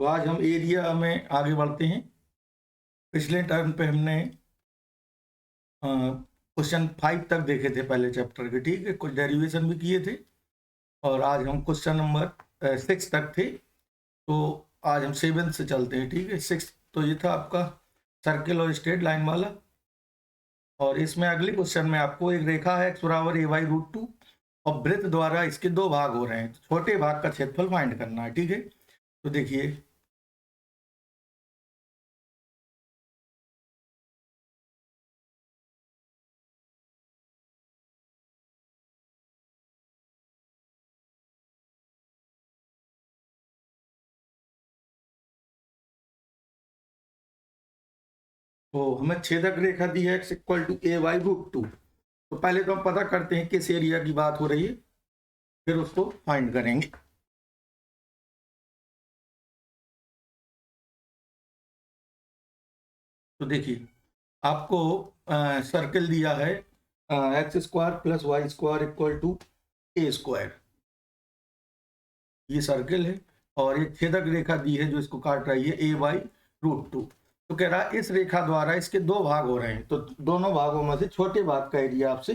तो आज हम एरिया में आगे बढ़ते हैं। पिछले टर्म पे हमने क्वेश्चन 5 तक देखे थे पहले चैप्टर के, ठीक है, कुछ डेरिवेशन भी किए थे और आज हम क्वेश्चन नंबर 6 तक थे। तो आज हम 7 से चलते हैं, ठीक है। 6 तो ये था आपका सर्किल और स्ट्रेट लाइन वाला, और इसमें अगले क्वेश्चन में आपको एक रेखा है x बराबर a/√2 और वृत्त द्वारा इसके दो भाग हो रहे हैं, छोटे भाग का क्षेत्रफल फाइंड करना है, ठीक है। तो देखिए तो हमें छेदक रेखा दी है x = a/√2। तो पहले तो हम पता करते हैं किस एरिया की बात हो रही है, फिर उसको फाइंड करेंगे। तो देखिए आपको सर्कल दिया है x² + y² = a²। ये सर्कल है और एक छेदक रेखा दी है जो इसको काट रही है a/√2। तो कह रहा है इस रेखा द्वारा इसके दो भाग हो रहे हैं, तो दोनों भागों में से छोटे भाग का एरिया आपसे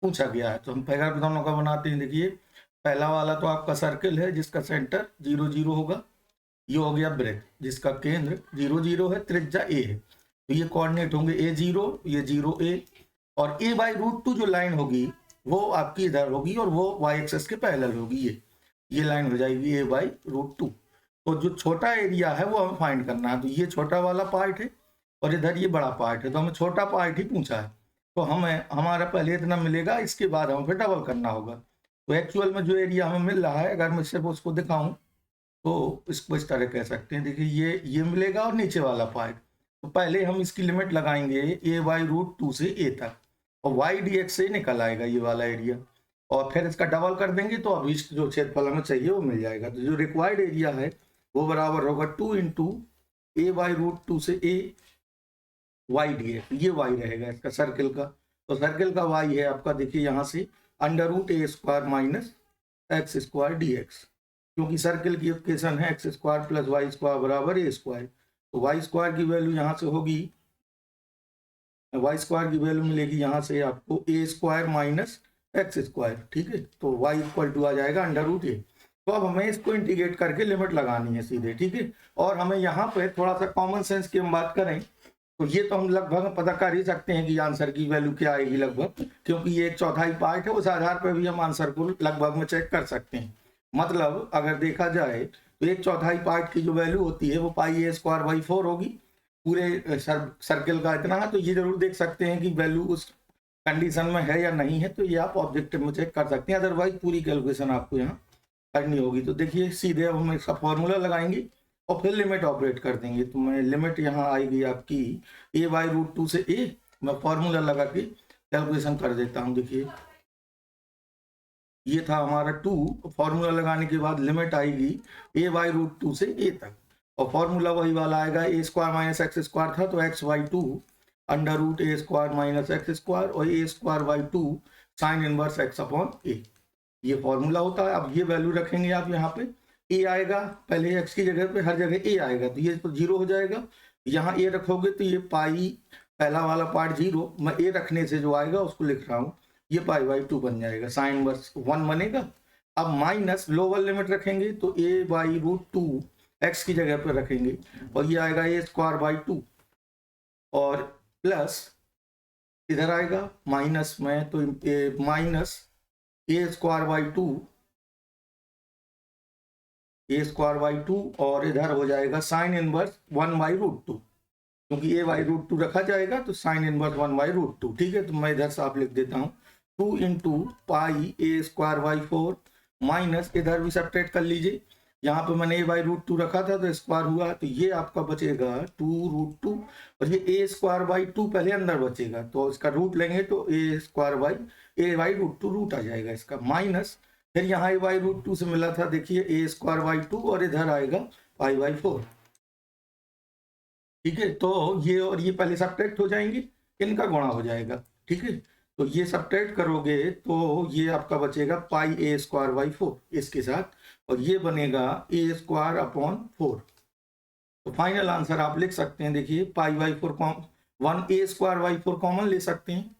पूछा गया है। तो हम पहला दोनों का बनाते हैं। देखिए पहला वाला तो आपका सर्कल है जिसका सेंटर 0 0 होगा, ये हो गया वृत्त जिसका केंद्र 0 0 है, त्रिज्या a है। तो ये कोऑर्डिनेट होंगे a0, ये 0 a, और a/√2 जो लाइन होगी वो आपकी इधर होगी और वो y एक्सिस के पैरेलल होगी। ये लाइन हो जाएगी a/√2। तो जो छोटा एरिया है वो हमें फाइंड करना है। तो ये छोटा वाला पार्ट है और इधर ये बड़ा पार्ट है, तो हमें छोटा पार्ट ही पूछा है। तो हमें हमारा पहले इतना मिलेगा, इसके बाद हमें फिर डबल करना होगा। तो एक्चुअल में जो एरिया हमें मिल रहा है, अगर मैं सिर्फ उसको दिखाऊं तो इसको इस तरह कह सकते हैं। देखिए ये मिलेगा और नीचे वाला पार्ट। तो पहले हम इसकी लिमिट लगाएंगे a/√2 से a तक, और y dx से निकल आएगा ये वाला एरिया, और फिर इसका डबल कर देंगे तो अभी जो क्षेत्रफल हमें चाहिए वो मिल जाएगा। तो जो रिक्वायर्ड एरिया है वो बराबर होगा 2 × a/√2 से a y dx। ये y रहेगा इसका सर्कल का। तो सर्कल का y है आपका, देखिए यहाँ से √a² - x² dx, क्योंकि सर्कल की इक्वेशन है x² + y² बराबर a²। तो y² की वैल्यू यहाँ से होगी, y² की वैल्यू मिलेगी यहाँ से आपको a² - x², ठीक है। तो y = आ जाएगा √a। तो अब हमें इसको इंटीग्रेट करके लिमिट लगानी है सीधे, ठीक है। और हमें यहाँ पे थोड़ा सा कॉमन सेंस की हम बात करें तो ये तो हम लगभग पता कर ही सकते हैं कि आंसर की वैल्यू क्या आएगी लगभग, क्योंकि ये 1/4 पार्ट है, उस आधार पर भी हम आंसर को लगभग में चेक कर सकते हैं। मतलब अगर देखा जाए तो 1/4 पार्ट की जो वैल्यू होती है वो πa² / 4 होगी। पूरे सर्कल का इतना है, तो ये जरूर देख सकते हैं कि वैल्यू उस कंडीशन में है या नहीं है। तो ये आप ऑब्जेक्टिव में चेक कर सकते हैं, अदरवाइज पूरी कैलकुलेशन आपको यहाँ करनी होगी। तो देखिए सीधे अब हम इसका फॉर्मूला लगाएंगे और फिर लिमिट ऑपरेट कर देंगे। तो मैं लिमिट यहाँ आएगी आपकी a/√2 से a, मैं फॉर्मूला लगा के कैलकुलेशन कर देता हूँ। देखिए ये था हमारा 2, फॉर्मूला लगाने के बाद लिमिट आएगी a/√2 से a तक, और फॉर्मूला वही वाला आएगा a² - x² था तो x/2 √a² - x² और a²/2 sin इनवर्स x/a, ये फॉर्मूला होता है। अब ये वैल्यू रखेंगे आप यहाँ पे, a आएगा पहले, x की जगह पे हर जगह a आएगा, तो ये तो 0 हो जाएगा। यहाँ a रखोगे तो ये पाई पहला वाला पार्ट 0, मैं a रखने से जो आएगा उसको लिख रहा हूँ, ये π/2 बन जाएगा, साइन इनवर्स 1 बनेगा। अब माइनस लोअर लिमिट रखेंगे तो a/√2 x की जगह पर रखेंगे और ये आएगा a²/2, और प्लस इधर आएगा माइनस में तो माइनस a²/2 और इधर हो जाएगा साइन इनवर्स 1/√2, क्योंकि a/√2 रखा जाएगा तो साइन इनवर्स 1/√2, ठीक है। तो मैं इधर साफ लिख देता हूँ 2 × πa²/4 माइनस, इधर भी सब्ट्रैक्ट कर लीजिए, यहाँ पे मैंने a/√2 रखा था तो स्क्वायर हुआ, तो ये आपका बचेगा 2√2, और ये a²/2 पहले अंदर बचेगा तो इसका रूट लेंगे तो a² रूट आ जाएगा इसका, माइनस फिर यहाँ a/√2 से मिला था, देखिए a²/2 और इधर आएगा π/4, ठीक है। तो ये और ये पहले सब्ट्रैक्ट हो जाएंगे, इनका गुणा हो जाएगा, ठीक है। तो ये सब्ट्रैक्ट करोगे तो ये आपका बचेगा πa² / 4 इसके साथ, और ये बनेगा a² / 4। तो फाइनल आंसर आप लिख सकते हैं, देखिए pi by 4 1 A square by 4 common ले सकते हैं,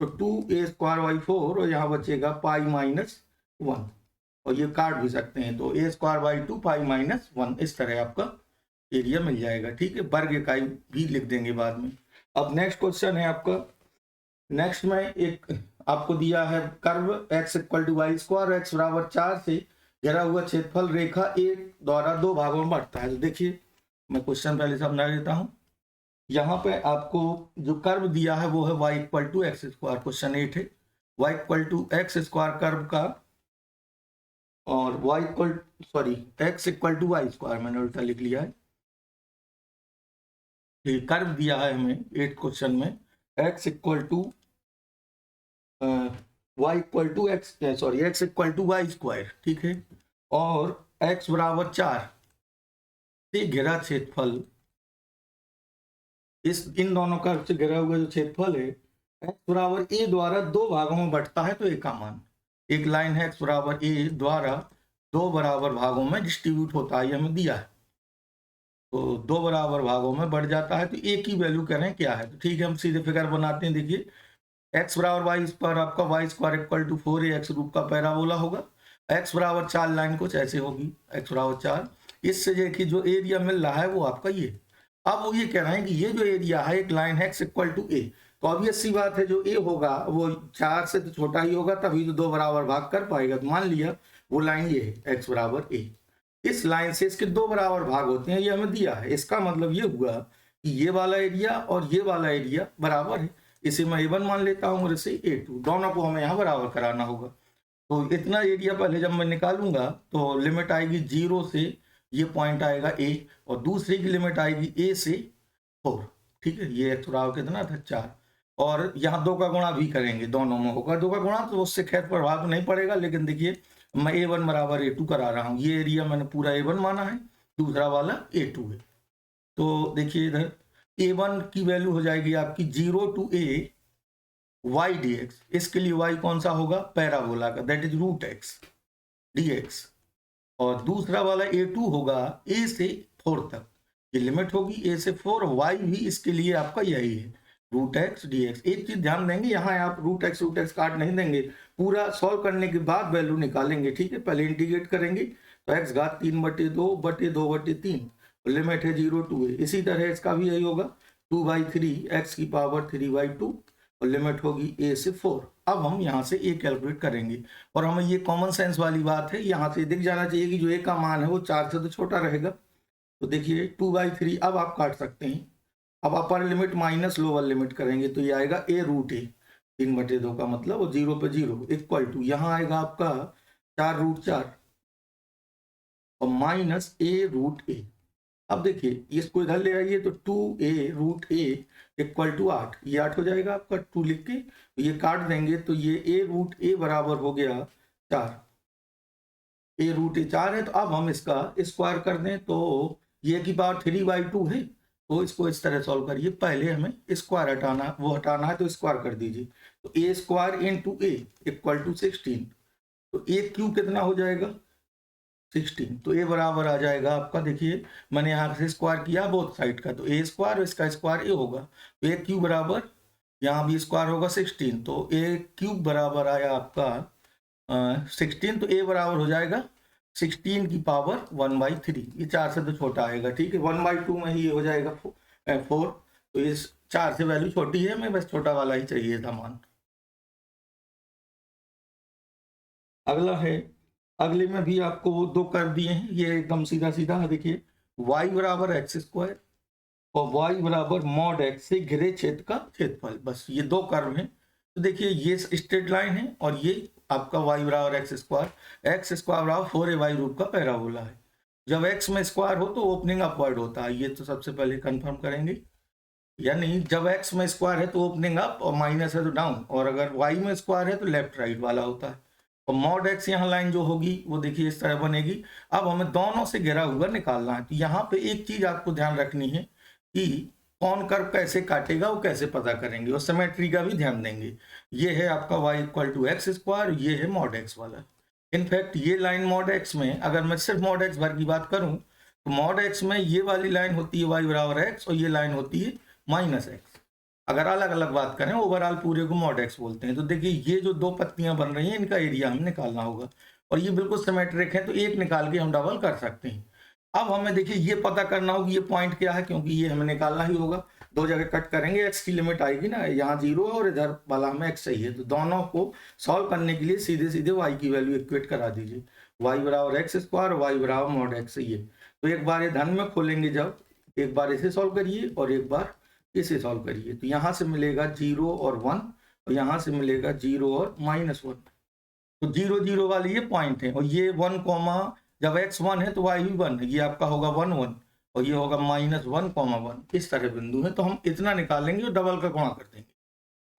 तो 2 ए स्क्वायर बाई 4 और यहाँ बचेगा पाई माइनस 1, और ये काट भी सकते हैं, तो ए स्क्वायर बाई 2 पाई माइनस 1, इस तरह आपका एरिया मिल जाएगा। ठीक है, वर्ग इकाई भी लिख देंगे बाद में। अब नेक्स्ट क्वेश्चन है आपका, नेक्स्ट में एक आपको दिया है curve x equal to y square, x बराबर 4 से घिरा हुआ क्षेत्रफल रेखा ए द्वारा दो भागों में बढ़ता है। तो देखिए मैं क्वेश्चन पहले समझा देता हूँ। यहाँ पे आपको जो कर्व दिया है वो है y equal to x square, question 8 है, y equal to x square curve का, और x equal to y square, मैंने उल्टा लिख लिया है। ये कर्व दिया है हमें 8 क्वेश्चन में, x equal to x equal to y square, ठीक है, और x बराबर 4 से घिरा क्षेत्रफल, इन दोनों कर्व से घिरा हुआ जो क्षेत्रफल है x बराबर a द्वारा दो भागों में बंटता है, तो a का मान, एक लाइन है x बराबर a द्वारा दो बराबर भागों में डिस्ट्रीब्यूट होता है, ये हमें दिया है, तो दो बराबर भागों में बढ़ जाता है, तो a की वैल्यू करें क्या है। तो ठीक है, हम सीधे फिगर बनाते हैं। देखिए x बराबर वाई स्क्वायर, आपका y square equal to 4ax रूप का पैराबोला होगा, x बराबर 4 लाइन कुछ ऐसे होगी, x बराबर 4, इससे देखिए जो एरिया मिल रहा है वो आपका ये। अब वो ये कह रहे हैं कि ये जो एरिया है एक लाइन है x इक्वल टू a, तो ऑब्वियस सी बात है जो a होगा वो 4 से तो छोटा ही होगा, तभी तो दो बराबर भाग कर पाएगा। तो मान लिया वो लाइन ये है x बराबर a, इस लाइन से इसके दो बराबर भाग होते हैं, ये हमें दिया है। इसका मतलब ये हुआ कि ये वाला एरिया और ये वाला एरिया बराबर है, इसे मैं a1 मान लेता हूँ और इसे a2, दोनों को हमें यहाँ बराबर कराना होगा। तो इतना एरिया पहले जब मैं निकालूंगा तो लिमिट आएगी 0 से, ये पॉइंट आएगा a, और दूसरे की लिमिट आएगी a से 4, ठीक है, ये x बराबर कितना था 4, और यहाँ 2 का गुणा भी करेंगे, दोनों में होगा 2 का गुणा, तो उससे खैर प्रभाव नहीं पड़ेगा, लेकिन देखिए मैं a1 बराबर a2 करा रहा हूँ, ये एरिया मैंने पूरा a1 माना है, दूसरा वाला a2 है। तो देखिए इधर a1 की वैल्यू हो जाएगी आपकी 0 टू a y dx, इसके लिए y कौन सा होगा, पैराबोला का, that is root x dx, और दूसरा वाला a2 होगा a से 4 तक, ये लिमिट होगी a से 4, y भी इसके लिए आपका यही है, रूट x dx। एक चीज ध्यान देंगे, यहाँ आप रूट x काट नहीं देंगे, पूरा सॉल्व करने के बाद वैल्यू निकालेंगे, ठीक है, पहले इंटीग्रेट करेंगे, तो x घात 3/2/2/3, लिमिट है 0 टू a। इसी तरह इसका भी यही होगा 2/3 x की पावर 3/2, और लिमिट होगी a से 4। अब हम यहाँ से a कैलकुलेट करेंगे, और हमें ये कॉमन सेंस वाली बात है, यहाँ से दिख जाना चाहिए कि जो a का मान है वो 4 से तो छोटा रहेगा। तो देखिए 2/3, अब आप काट सकते हैं, अब upper limit minus lower limit करेंगे, तो ये आएगा a रूट a, 3/2 का मतलब, और 0 पे 0 इक्वल टू, यहाँ आएगा आपका 4√4 और माइनस a रूट a। अब देखिए इसको इधर ले आइए, तो 2a root a equal to 8, ये 8 हो जाएगा आपका, 2 लिख के ये काट देंगे, तो ये a रूट a बराबर हो गया 4, a रूट a 4 है। तो अब हम इसका स्क्वायर कर दें, तो ये की पावर 3/2 है, तो इसको इस तरह सॉल्व करिए, पहले हमें स्क्वायर हटाना, वो हटाना है, तो स्क्वायर कर दीजिए, तो a square into a equal to 16, तो a क्यूब कितना हो जाएगा 16, तो a बराबर आ जाएगा आपका, देखिए मैंने यहाँ से स्क्वायर किया बोथ साइड का, तो a स्क्वायर, इसका स्क्वायर a होगा, तो a क्यूब बराबर, यहाँ भी स्क्वायर होगा 16, तो a क्यूब बराबर आया आपका 16, तो a बराबर हो जाएगा 16 की पावर 1/3, ये 4 से तो छोटा आएगा, ठीक है, 1/2 में ही ये हो जाएगा 4, तो इस 4 से वैल्यू छोटी है, हमें बस छोटा वाला ही चाहिए था मान। अगला है, अगले में भी आपको वो दो कर दिए हैं, ये एकदम सीधा सीधा है, देखिए y बराबर एक्स स्क्वायर और y बराबर मॉड x से घिरे क्षेत्र का क्षेत्रफल, बस ये दो कर्व हैं। तो देखिए ये स्ट्रेट लाइन है, और ये आपका y बराबर एक्स स्क्वायर बराबर 4ay रूप का पैराबोला है। जब x में स्क्वायर हो तो ओपनिंग अपवर्ड होता है, ये तो सबसे पहले कंफर्म करेंगे, यानी जब x में स्क्वायर है तो ओपनिंग अप, और माइनस है तो डाउन, और अगर y में स्क्वायर है तो लेफ्ट राइट वाला होता है। और मॉड x यहाँ लाइन जो होगी वो देखिए इस तरह बनेगी। अब हमें दोनों से घिरा हुआ निकालना है, तो यहाँ पे एक चीज आपको ध्यान रखनी है कि कौन कर्व कैसे काटेगा वो कैसे पता करेंगे, और सिमेट्री का भी ध्यान देंगे। ये है आपका y equal to x square, ये है मॉड x वाला। इनफैक्ट ये लाइन मॉड x में, अगर मैं सिर्फ मॉड x भर की बात करूं तो मॉड एक्स में ये वाली लाइन होती है वाई बराबर एक्स और ये लाइन होती है माइनस एक्स। अगर अलग अलग बात करें ओवरऑल पूरे को मॉड एक्स बोलते हैं। तो देखिए ये जो दो पत्तियां बन रही हैं इनका एरिया हमें निकालना होगा और ये बिल्कुल सिमेट्रिक है तो एक निकाल के हम डबल कर सकते हैं। अब हमें देखिए ये पता करना होगा ये पॉइंट क्या है, क्योंकि ये हमें निकालना ही होगा। दो जगह कट करेंगे, एक्स की लिमिट आएगी ना, यहाँ 0 है और इधर वाला हमें एक्स चाहिए। तो दोनों को सॉल्व करने के लिए सीधे सीधे वाई की वैल्यू इक्वेट करा दीजिए। वाई बराबर एक्स स्क्वायर, वाई बराबर मॉड एक्स। ये तो एक बार ये धन में खोलेंगे, जब एक बार इसे सॉल्व करिए और एक बार इसे सॉल्व करिए। तो यहाँ से मिलेगा 0 और 1 और यहाँ से मिलेगा 0 और -1। तो 0 0 वाली ये पॉइंट है और ये 1 कॉमा, जब x 1 है तो y भी 1 है, ये आपका होगा 1 1 और ये होगा -1, 1। इस तरह बिंदु है तो हम इतना निकालेंगे और डबल का गुणा कर देंगे।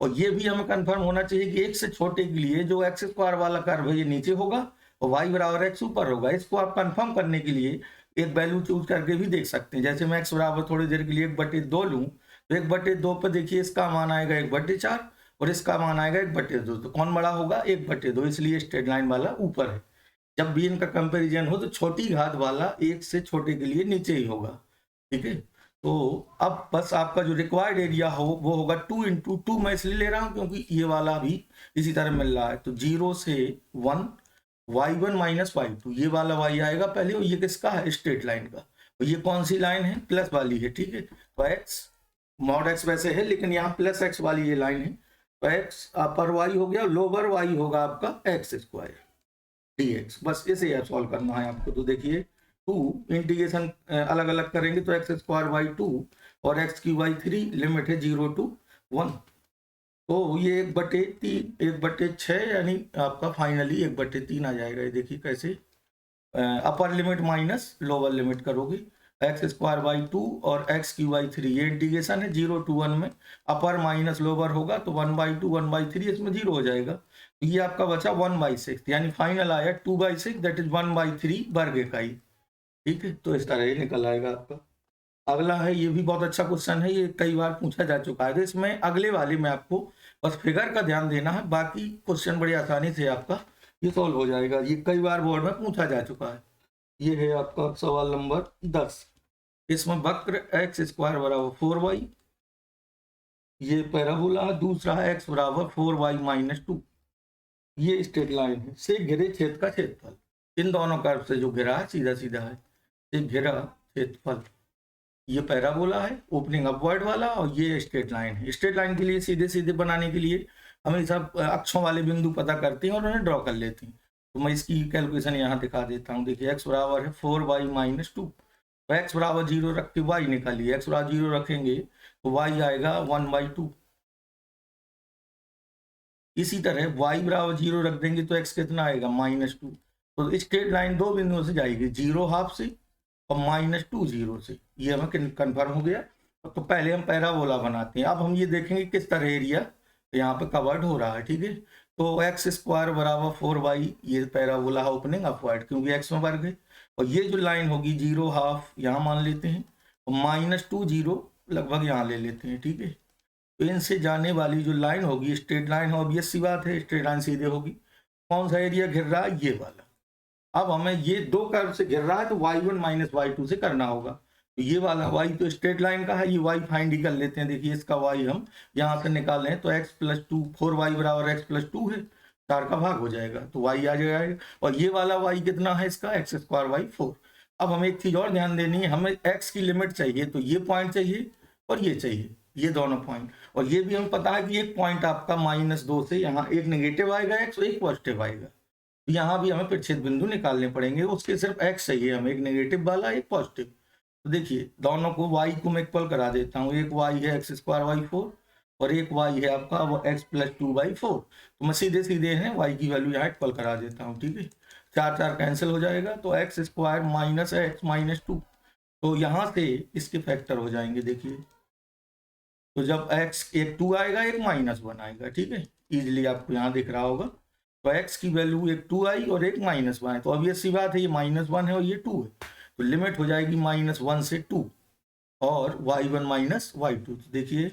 और ये भी हमें कंफर्म होना चाहिए कि 1 से छोटे के लिए जो एक्स स्क्वायर वाला कर्व है ये नीचे होगा और y बराबर एक्स ऊपर होगा। इसको आप कंफर्म करने के लिए एक वैल्यू चूज करके भी देख सकते हैं। जैसे मैं x बराबर थोड़ी देर के लिए 1/2 लूँ तो 1/2 पर देखिए इसका मान आएगा 1/4 और इसका मान आएगा 1/2। तो कौन बड़ा होगा? 1/2, इसलिए स्ट्रेट लाइन वाला ऊपर है। जब भी इनका कंपैरिजन हो तो छोटी घात वाला 1 से छोटे के लिए नीचे ही होगा। ठीक है, तो अब बस आपका जो रिक्वायर्ड एरिया हो वो होगा 2 × 2। मैं इसलिए ले रहा हूं क्योंकि ये वाला भी इसी तरह मिल रहा है। तो 0 से 1 y1 - y2, ये वाला y आएगा पहले और ये किसका है? स्ट्रेट लाइन का। और ये कौन सी लाइन है? प्लस वाली है। ठीक है, तो x मॉड x वैसे है लेकिन यहाँ प्लस x वाली ये लाइन है। तो x अपर y हो गया, लोअर y होगा आपका x स्क्वायर dx। बस इसे आप सॉल्व करना है आपको। तो देखिए 2 इंटीग्रेशन अलग अलग करेंगे तो x स्क्वायर y2 और x की y3, लिमिट है 0 to 1। तो ये 1/3 1/6 यानी आपका फाइनली 1/3 आ जाएगा। ये देखिए कैसे अपर लिमिट माइनस लोअर लिमिट करोगे, एक्स स्क्वायर y2 और x की y3, ये इंटीग्रेशन है 0 to 1 में अपर माइनस लोअर होगा तो 1/2 1/3 इसमें 0 हो जाएगा। तो ये आपका बचा 1/6 यानी फाइनल आया 2/6 दैट इज 1/3 वर्ग इकाई। ठीक है, तो इस तरह ये निकल आएगा आपका। अगला है, ये भी बहुत अच्छा क्वेश्चन है, ये कई बार पूछा जा चुका है। तो इसमें अगले वाले में आपको बस फिगर का ध्यान देना है, बाकी क्वेश्चन बड़ी आसानी से आपका ये सॉल्व हो जाएगा। ये कई बार बोर्ड में पूछा जा चुका है। ये है आपका सवाल नंबर 10। इसमें वक्र एक्स स्क्वायर बराबर 4y, ये पैराबोला। दूसरा है x बराबर 4y - 2, ये स्ट्रेट लाइन है से घिरे छेद का क्षेत्रफल। इन दोनों कर्व से जो घिरा है सीधा सीधा है, से घिरा क्षेत्रफल। ये पैराबोला है ओपनिंग अपवर्ड वाला और ये स्ट्रेट लाइन है। स्ट्रेट लाइन के लिए सीधे सीधे बनाने के लिए हमें सब अक्षों वाले बिंदु पता करते हैं और उन्हें ड्रॉ कर लेते हैं। तो मैं इसकी कैलकुलेशन यहाँ दिखा देता हूँ। देखिए x बराबर है 4y - 2, तो x बराबर 0 रख के y निकालिए। x बराबर 0 रखेंगे तो y आएगा 1/2। इसी तरह y बराबर 0 रख देंगे तो x कितना आएगा? -2। तो स्ट्रेट लाइन दो बिंदुओं से जाएगी, 0 हाफ से और -2 0 से। ये हमें कन्फर्म हो गया। तो पहले हम पैराबोला बनाते हैं। अब हम ये देखेंगे किस तरह एरिया यहाँ पे कवर्ड हो रहा है। ठीक है, तो एक्स स्क्वायर बराबर 4y, ये पैराबोला है ओपनिंग अपवर्ड क्योंकि x में वर्ग है। और ये जो लाइन होगी 0 हाफ यहाँ मान लेते हैं और -2 0 लगभग यहाँ ले लेते हैं। ठीक है, तो इनसे जाने वाली जो लाइन होगी स्ट्रेट लाइन हो, ऑब्वियस सी बात है स्ट्रेट लाइन सीधे होगी। कौन सा एरिया घिर रहा है? ये वाला। अब हमें ये दो कर्व से घिर रहा है तो y1 - y2 से करना होगा। तो ये वाला y तो स्ट्रेट लाइन का है, ये y फाइंड ही कर लेते हैं। देखिए इसका y हम यहाँ से निकाल लें तो x + 2, 4y बराबर x + 2 है, 4 का भाग हो जाएगा तो y आ जाएगा। और ये वाला y कितना है इसका? x square y 4। अब हमें एक चीज और ध्यान देनी है, हमें x की लिमिट चाहिए तो ये पॉइंट चाहिए और ये चाहिए, ये दोनों पॉइंट। और ये भी हमें पता है कि एक पॉइंट आपका -2 से यहाँ एक नेगेटिव आएगा x और एक पॉजिटिव आएगा। यहाँ भी हमें प्रच्छेद बिंदु निकालने पड़ेंगे, उसके सिर्फ x चाहिए हमें, एक नेगेटिव वाला एक पॉजिटिव। तो देखिए दोनों को y को मैं इक्वल करा देता हूँ। एक y है x स्क्वायर y4 और एक y है आपका वो x + 2/4। तो मैं सीधे सीधे है y की वैल्यू यहाँ इक्वल करा देता हूँ। ठीक है, 4 4 कैंसिल हो जाएगा तो x स्क्वायर - x - 2, तो यहाँ से इसके फैक्टर हो जाएंगे। देखिए तो जब x एक 2 आएगा एक -1 आएगा। ठीक है, इजिली आपको यहाँ दिख रहा होगा। तो x की वैल्यू एक 2 आई और एक -1 है, तो ऑब्वियस सी बात है ये -1 है और ये 2 है, तो लिमिट हो जाएगी -1 से 2 और y1 - y2। तो देखिए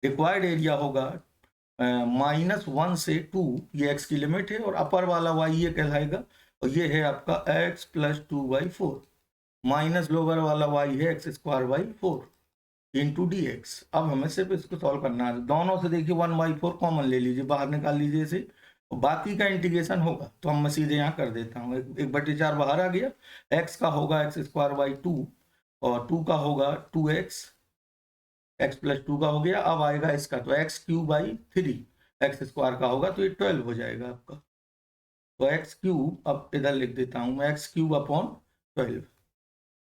रिक्वायर्ड एरिया होगा -1 से 2, ये x की लिमिट है और अपर वाला y ये कहलाएगा और ये है आपका x + 2/4। माइनस लोअर वाला y है x square by 4 into D x. अब हमें सिर्फ इसको सॉल्व करना है। दोनों से देखिए 1/4 कॉमन ले लीजिए, बाहर निकाल लीजिए इसे, और बाकी का इंटीग्रेशन होगा। तो हम मैं सीधे यहाँ कर देता हूँ, 1/4 बाहर आ गया। x का होगा एक्स स्क्वायर बाई 2 और 2 का होगा 2x, x प्लस 2 का हो गया। अब आएगा इसका तो x cube by 3 x square का होगा, तो ये 12 हो जाएगा आपका। तो एक्स क्यूब, अब इधर लिख देता हूँ मैं, एक्स क्यूब अपॉन 12।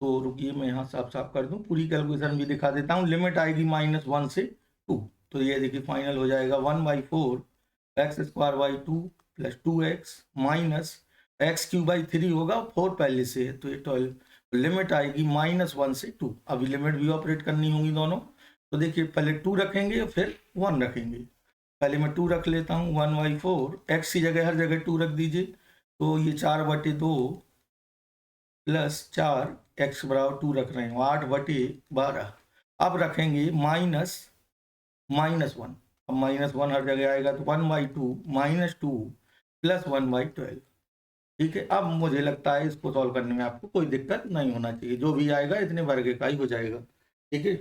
तो रुकिए मैं यहाँ साफ साफ कर दूँ, पूरी कैलकुलेशन भी दिखा देता हूँ। लिमिट आएगी -1 से 2, तो ये देखिए फाइनल हो जाएगा 1/4 x square by 2 plus 2x minus x cube by 3 होगा, 4 पहले से है तो ये 12। लिमिट आएगी -1 से 2। अभी लिमिट भी ऑपरेट करनी होंगी दोनों। तो देखिए पहले 2 रखेंगे फिर 1 रखेंगे। पहले मैं 2 रख लेता हूँ, 1/4 एक्स की जगह हर जगह 2 रख दीजिए, तो ये 4/2 प्लस 4 एक्स बराबर 2 रख रहे हैं, 8/12। अब रखेंगे -1। अब -1 हर जगह आएगा तो 1/2 -2 प्लस 1/12। ठीक है, अब मुझे लगता है इसको सॉल्व करने में आपको कोई दिक्कत नहीं होना चाहिए, जो भी आएगा इतने वर्ग का ही हो जाएगा। ठीक है,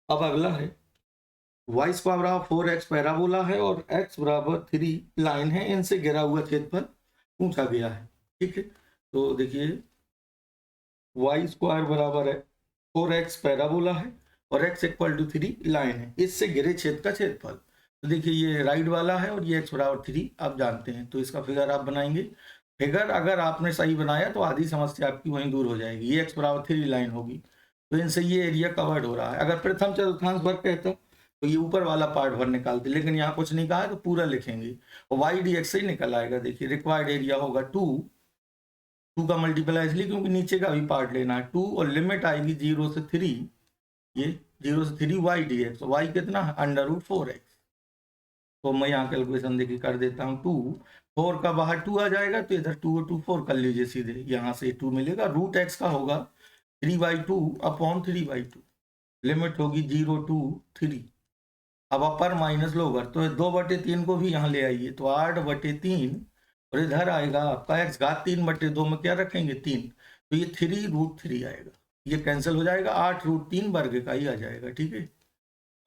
अब अगला है y स्क्वायर बराबर 4x पैराबोला है और x बराबर 3 लाइन है, इनसे घिरा हुआ क्षेत्रफल पूछा गया है। ठीक है, तो देखिए y स्क्वायर बराबर है 4x पैराबोला है और x इक्वल टू 3 लाइन है, इससे घिरे क्षेत्र का क्षेत्रफल। तो देखिए ये राइट वाला है और ये x बराबर 3 आप जानते हैं, तो इसका फिगर आप बनाएंगे। फिगर अगर आपने सही बनाया तो आधी समस्या आपकी वहीं दूर हो जाएगी। ये x बराबर 3 लाइन होगी, तो इनसे ये एरिया कवर्ड हो रहा है। अगर प्रथम चतुर्थांश वर्ग कहता तो ये ऊपर वाला पार्ट भर निकालते, लेकिन यहाँ कुछ नहीं कहा है तो पूरा लिखेंगे और वाई डी एक्स से ही निकल आएगा। देखिए रिक्वायर्ड एरिया होगा 2 का मल्टीप्लाई इसलिए क्योंकि नीचे का भी पार्ट लेना है 2, और लिमिट आएगी 0 से 3, ये 0 से 3 वाई डी एक्स, वाई कितना है √4x। तो मैं यहाँ कैलकुलेशन देखिए कर देता हूँ, 2 4 का बाहर 2 आ जाएगा तो इधर 2 और 2 4 कर लीजिए सीधे, यहाँ से 2 मिलेगा। √x का होगा 3/2 अपॉन 3/2, लिमिट होगी 0 to 3। अब अपर माइनस लोअर, तो 2/3 को भी यहाँ ले आइए तो 8/3, और इधर आएगा आपका x घात 3/2 में क्या रखेंगे 3, तो ये 3√3 आएगा। ये कैंसिल हो जाएगा, 8√3 वर्ग इकाई आ जाएगा। ठीक है,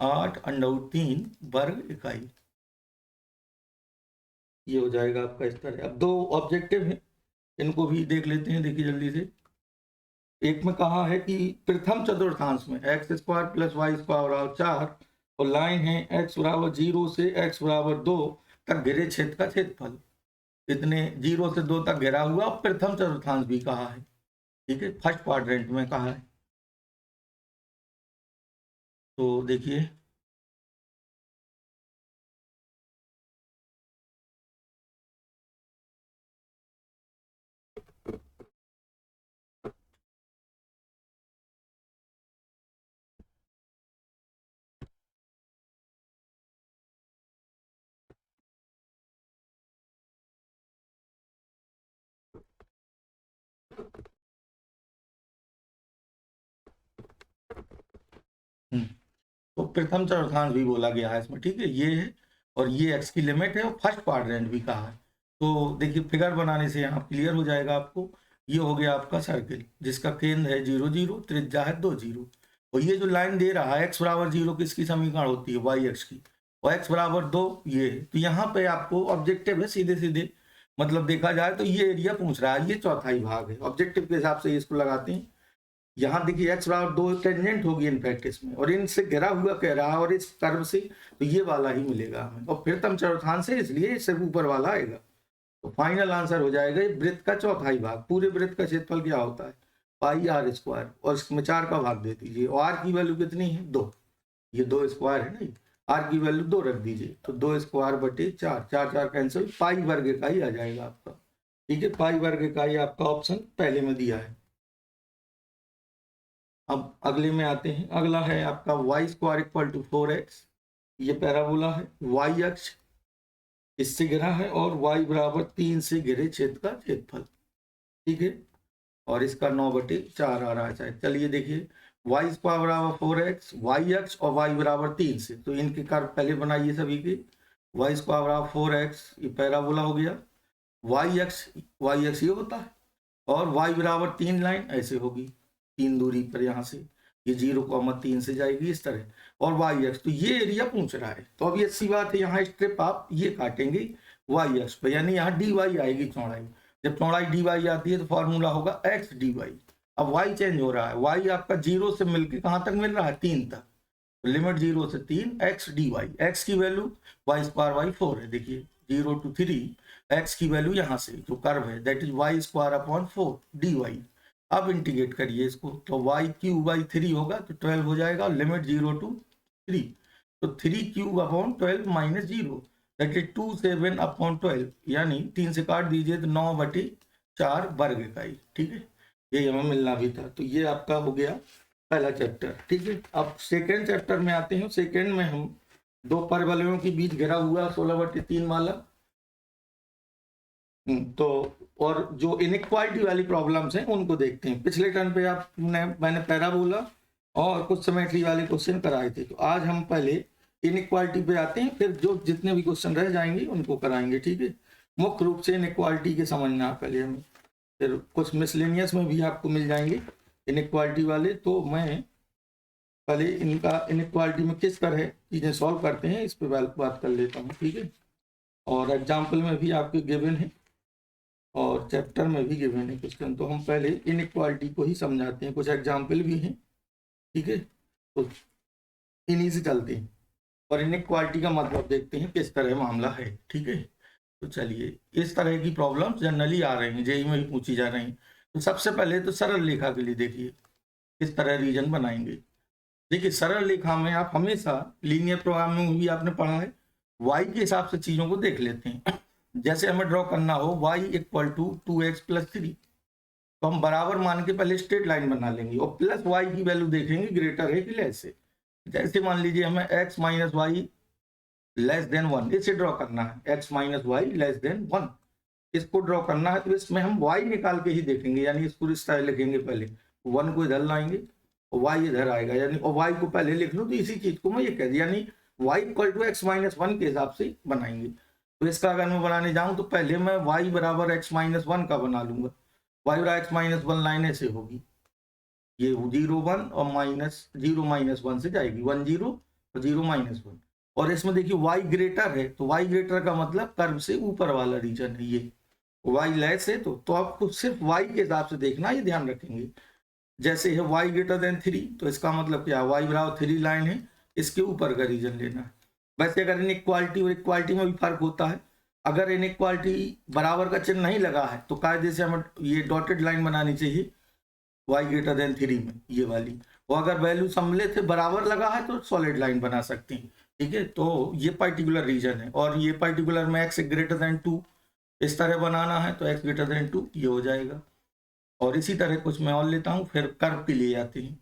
8√3 वर्ग इकाई, ये हो जाएगा आपका इस तरह। अब दो ऑब्जेक्टिव हैं, इनको भी देख लेते हैं। देखिए जल्दी से, एक में कहा है कि प्रथम चतुर्थांश में x square plus y square बराबर 4 और लाइन है x बराबर 0 से x बराबर 2 तक घिरे क्षेत्र का क्षेत्रफल। इतने 0 से 2 तक घिरा हुआ प्रथम चतुर्थांश भी कहा है। ठीक है, फर्स्ट क्वाड्रेंट में कहा है। तो देखिए तो प्रथम चतुर्थांश भी बोला गया है इसमें। ठीक है, ये है और ये x की लिमिट है और फर्स्ट क्वाड्रेंट भी कहा है। तो देखिए फिगर बनाने से यहाँ क्लियर हो जाएगा आपको। ये हो गया आपका सर्किल जिसका केंद्र है 0 0, त्रिज्या है 2 0, और ये जो लाइन दे रहा है x बराबर 0 किसकी समीकरण होती है y अक्ष की, और x बराबर 2 ये है। तो यहाँ पे आपको ऑब्जेक्टिव है सीधे सीधे, मतलब देखा जाए तो ये एरिया पूछ रहा है, ये चौथाई भाग है। ऑब्जेक्टिव के हिसाब से इसको लगाते हैं। यहाँ देखिए x बराबर 2 टेंजेंट होगी इनफैक्ट इसमें, और इनसे घिरा हुआ कह रहा है और इस कर्व से, तो ये वाला ही मिलेगा हमें, और फिर तम चतुर्थांश से इसलिए इससे ऊपर वाला आएगा। तो फाइनल आंसर हो जाएगा ये वृत्त का चौथाई भाग। पूरे वृत्त का क्षेत्रफल क्या होता है πr², और इसमें 4 का भाग दे दीजिए, और r की वैल्यू कितनी है 2, ये 2 स्क्वायर है ना, r की वैल्यू 2 रख दीजिए, तो 2 स्क्वायर बटे 4, 4 4 कैंसिल, पाई वर्ग इकाई आ जाएगा आपका। ठीक है, पाई वर्ग इकाई आपका ऑप्शन पहले में दिया है। अब अगले में आते हैं। अगला है आपका y square equal to 4x, ये पैराबोला है, y अक्ष इससे घिरा है और y बराबर 3 से घिरे क्षेत्र का क्षेत्रफल। ठीक है, और इसका 9/4 आ रहा है। चलिए देखिए, y स्क्वायर बराबर 4x, y अक्ष और y बराबर 3 से, तो इनके कर्व पहले बनाइए सभी के। y स्क्वायर बराबर 4x, ये पैराबोला हो गया। y अक्ष ये होता है, और y बराबर 3 लाइन ऐसे होगी 3 दूरी पर, यहाँ से ये 0,3 से जाएगी इस तरह, और वाई एक्स, तो ये एरिया पूछ रहा है। तो अब ये अच्छी बात है, यहाँ स्ट्रिप आप ये काटेंगे वाई एक्स पे, यानी यहाँ डी वाई आएगी चौड़ाई। जब चौड़ाई डी वाई आती है तो फॉर्मूला होगा एक्स डी वाई। अब वाई चेंज हो रहा है, वाई आपका 0 से मिलकर कहाँ तक मिल रहा है 3 तक, लिमिट 0 से 3 एक्स डी वाई। एक्स की वैल्यू वाई स्क्वायर बाई 4 है, देखिए 0 to 3 एक्स की वैल्यू यहाँ से जो कर्व है that is y square upon 4 d y. अब इंटीग्रेट करिए इसको, तो वाई क्यूब बाई 3 होगा तो 12 हो जाएगा, लिमिट 0 to 3, तो 3 cube upon 12 minus 0 that is 27 upon 12, यानी 3 से काट दीजिए तो 9/4 वर्ग इकाई। ठीक है, ये हमें मिलना भी था। तो ये आपका हो गया पहला चैप्टर। ठीक है, अब सेकेंड चैप्टर में आते हैं। सेकेंड में हम दो परवलयों के बीच घिरा हुआ 16/3 वाला, तो और जो इनइक्वालिटी वाली प्रॉब्लम्स हैं उनको देखते हैं। पिछले टर्न पे मैंने पैरा बोला और कुछ सिमेट्री वाले क्वेश्चन कराए थे, तो आज हम पहले इनइक्वालिटी पे आते हैं, फिर जो जितने भी क्वेश्चन रह जाएंगे उनको कराएंगे। ठीक है, मुख्य रूप से इनइक्वालिटी के समझना पहले हमें, फिर कुछ मिसलेनियस में भी आपको मिल जाएंगे इनइक्वालिटी वाले। तो मैं पहले इनका इनइक्वालिटी में किस तरह चीज़ें सॉल्व करते हैं इस पर बात कर लेता हूँ। ठीक है, और एग्जाम्पल में भी आपके गिवन है और चैप्टर में भी गिवन है क्वेश्चन। तो हम पहले इनइक्वालिटी को ही समझाते हैं, कुछ एग्जाम्पल भी हैं। ठीक है, तो इन्हीं से चलते हैं और इनइक्वालिटी का मतलब देखते हैं किस तरह मामला है। ठीक है, तो चलिए, इस तरह की प्रॉब्लम जनरली आ रही हैं, जेई में भी पूछी जा रही हैं। तो सबसे पहले तो सरल रेखा के लिए देखिए किस तरह रीजन बनाएंगे। देखिए, सरल रेखा में आप हमेशा लीनियर प्रोग्रामिंग में भी आपने पढ़ा है, वाई के हिसाब से चीज़ों को देख लेते हैं। जैसे हमें ड्रॉ करना हो y equal to 2x plus 3, तो हम बराबर मान के पहले स्ट्रेट लाइन बना लेंगे और प्लस y की वैल्यू देखेंगे ग्रेटर है कि लेस है। जैसे मान लीजिए हमें x minus y less than 1 इसे ड्रॉ करना है, x minus y less than 1 इसको ड्रॉ करना है, तो इसमें हम y निकाल के ही देखेंगे, यानी इसको इस तरह लिखेंगे, पहले 1 को इधर लाएंगे और y इधर आएगा, यानी और y को पहले लिख लूँ तो इसी चीज को मैं ये कह दिया, यानी y equal to x minus 1 के हिसाब से बनाएंगे। तो इसका अगर मैं बनाने जाऊं तो पहले मैं y बराबर x माइनस 1 का बना लूंगा, y बराबर x माइनस 1 लाइन ऐसे होगी, ये 0 1 और माइनस 0 माइनस 1 से जाएगी 1 0 और 0 माइनस 1, और इसमें देखिए y ग्रेटर है, तो y ग्रेटर का मतलब कर्व से ऊपर वाला रीजन है, ये y लेस है तो आपको सिर्फ y के हिसाब से देखना, ये ध्यान रखेंगे। जैसे है y ग्रेटर देन 3, तो इसका मतलब क्या है, y बराबर 3 लाइन है, इसके ऊपर का रीजन लेना है। वैसे अगर इनइक्वालिटी और इक्वालिटी में भी फर्क होता है, अगर इनइक्वालिटी बराबर का चिन्ह नहीं लगा है तो कायदे से हमें ये डॉटेड लाइन बनानी चाहिए y ग्रेटर देन 3 में, ये वाली, और अगर वैल्यू सम्मिलित है बराबर लगा है तो सॉलिड लाइन बना सकते हैं। ठीक है, तो ये पर्टिकुलर रीजन है, और ये पर्टिकुलर में x ग्रेटर देन 2 इस तरह बनाना है तो x ग्रेटर देन 2 ये हो जाएगा। और इसी तरह कुछ मैं और लेता हूँ, फिर कर्व के लिए आते हैं।